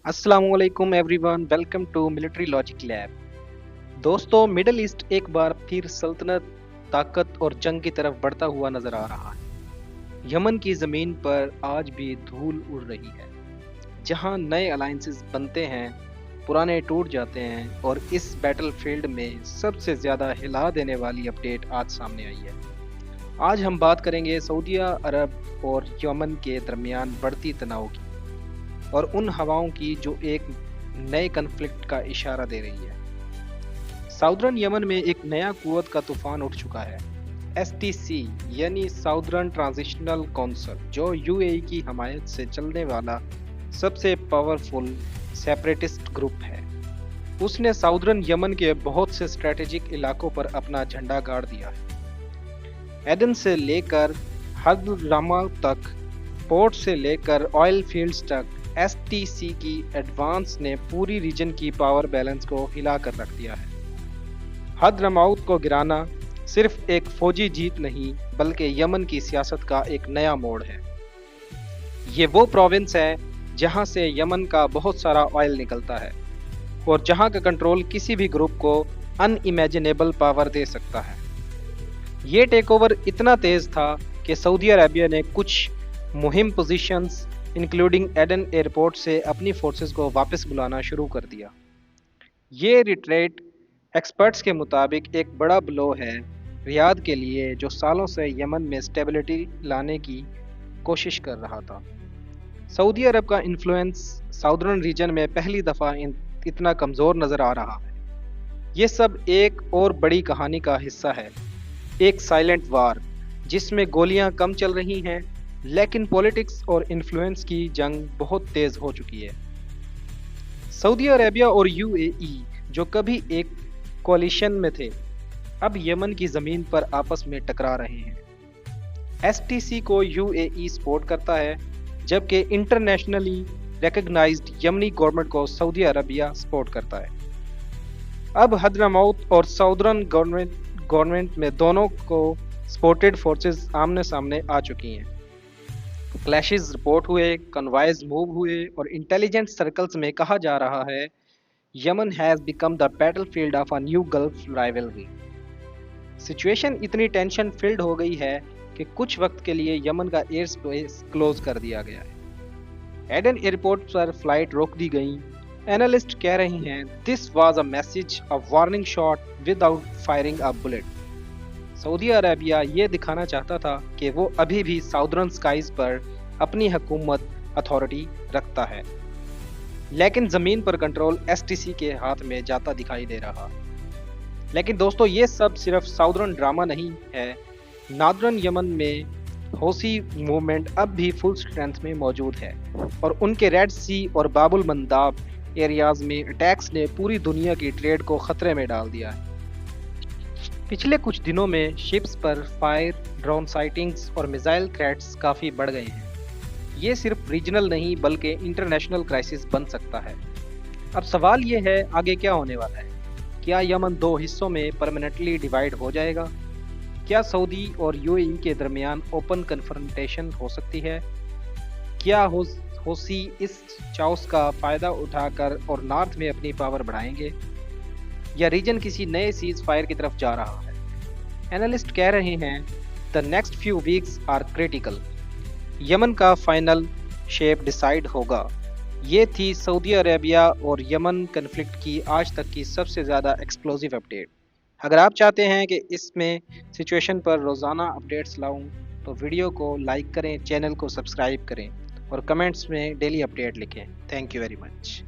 अस्सलामुअलैकुम everyone, welcome to military logic lab. दोस्तों, Middle East एक बार फिर सल्तनत, ताकत और जंग की तरफ बढ़ता हुआ नजर आ रहा है। यमन की जमीन पर आज भी धूल उड़ रही है, जहां नए अलायंसेस बनते हैं, पुराने टूट जाते हैं और इस बैटलफील्ड में सबसे ज्यादा हिला देने वाली अपडेट आज सामने आई है। आज हम बात करेंगे सऊदी अरब और यमन के दरमियान बढ़ती तनाव की और उन हवाओं की जो एक नए कन्फ्लिक्ट का इशारा दे रही है। साउदर्न यमन में एक नया कुव्वत का तूफान उठ चुका है। एसटीसी यानी साउदर्न ट्रांजिशनल काउंसिल, जो यूएई की हमायत से चलने वाला सबसे पावरफुल सेपरेटिस्ट ग्रुप है, उसने साउदर्न यमन के बहुत से स्ट्रेटेजिक इलाकों पर अपना झंडा गाड़ दिया है। एडन से लेकर हदरामा तक, पोर्ट से लेकर ऑयल फील्ड्स तक, एसटीसी की एडवांस ने पूरी रीजन की पावर बैलेंस को हिला कर रख दिया है। हदरमाउत को गिराना सिर्फ एक फौजी जीत नहीं, बल्कि यमन की सियासत का एक नया मोड़ है। ये वो प्रोविंस है जहां से यमन का बहुत सारा ऑयल निकलता है और जहां का कंट्रोल किसी भी ग्रुप को अनइमेजिनेबल पावर दे सकता है। ये टेक ओवर इतना तेज था कि सऊदी अरेबिया ने कुछ मुहिम पोजीशंस इंक्लूडिंग एडन एयरपोर्ट से अपनी फोर्सेस को वापस बुलाना शुरू कर दिया। ये रिट्रीट एक्सपर्ट्स के मुताबिक एक बड़ा ब्लो है रियाद के लिए, जो सालों से यमन में स्टेबिलिटी लाने की कोशिश कर रहा था। सऊदी अरब का इन्फ्लुएंस साउदर्न रीजन में पहली दफ़ा इतना कमज़ोर नज़र आ रहा है। ये सब एक और बड़ी कहानी का हिस्सा है, एक साइलेंट वार जिसमें गोलियां कम चल रही हैं, लेकिन पॉलिटिक्स और इन्फ्लुएंस की जंग बहुत तेज हो चुकी है। सऊदी अरेबिया और यूएई, जो कभी एक कोलिशन में थे, अब यमन की ज़मीन पर आपस में टकरा रहे हैं। एसटीसी को यूएई सपोर्ट करता है, जबकि इंटरनेशनली रिकग्नाइज्ड यमनी गवर्नमेंट को सऊदी अरेबिया सपोर्ट करता है। अब हदरमाउत और साउदर्न गवर्नमेंट में दोनों को सपोर्टेड फोर्सेस आमने सामने आ चुकी हैं। क्लैशेस रिपोर्ट हुए, कन्वॉयज मूव हुए और इंटेलिजेंस सर्कल्स में कहा जा रहा है Yemen has become the battlefield of a new gulf rivalry. Situation इतनी टेंशन फिल्ड हो गई है कि कुछ वक्त के लिए यमन का एयर स्पेस क्लोज कर दिया गया है। एडन एयरपोर्ट पर फ्लाइट रोक दी गई। एनालिस्ट कह रहे हैं this was a message, a warning shot without firing a bullet. Saudi Arabia ये दिखाना चाहता था कि वो अभी भी साउदर्न स्काइज पर अपनी हुकूमत अथॉरिटी रखता है, लेकिन ज़मीन पर कंट्रोल एसटीसी के हाथ में जाता दिखाई दे रहा। लेकिन दोस्तों, ये सब सिर्फ साउदर्न ड्रामा नहीं है। नॉर्दर्न यमन में हौसी मूवमेंट अब भी फुल स्ट्रेंथ में मौजूद है और उनके रेड सी और बाबुल मंदाब एरियाज में अटैक्स ने पूरी दुनिया की ट्रेड को खतरे में डाल दिया है। पिछले कुछ दिनों में शिप्स पर फायर, ड्रोन साइटिंग्स और मिसाइल थ्रेट्स काफ़ी बढ़ गए हैं। ये सिर्फ रीजनल नहीं बल्कि इंटरनेशनल क्राइसिस बन सकता है। अब सवाल ये है, आगे क्या होने वाला है? क्या यमन दो हिस्सों में परमानेंटली डिवाइड हो जाएगा? क्या सऊदी और यूएई के दरमियान ओपन कन्फ्रंटेशन हो सकती है? क्या हौसी इस चाउस का फ़ायदा उठाकर और नॉर्थ में अपनी पावर बढ़ाएंगे, या रीजन किसी नए सीज फायर की तरफ जा रहा है? एनालिस्ट कह रहे हैं the next few weeks are critical. Yemen का फाइनल शेप डिसाइड होगा। ये थी सऊदी अरेबिया और यमन कन्फ्लिक्ट की आज तक की सबसे ज़्यादा एक्सप्लोसिव अपडेट। अगर आप चाहते हैं कि इसमें सिचुएशन पर रोज़ाना अपडेट्स लाऊं, तो वीडियो को लाइक करें, चैनल को सब्सक्राइब करें और कमेंट्स में डेली अपडेट लिखें। Thank you very much.